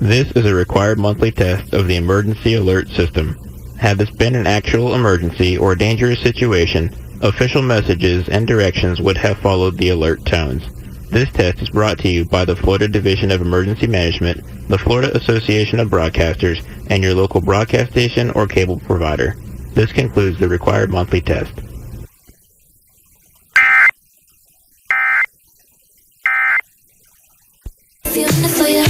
This is a required monthly test of the emergency alert system. Had this been an actual emergency or dangerous situation, official messages and directions would have followed the alert tones. This test is brought to you by the Florida Division of Emergency Management, the Florida Association of Broadcasters, and your local broadcast station or cable provider. This concludes the required monthly test. Feeling it for you.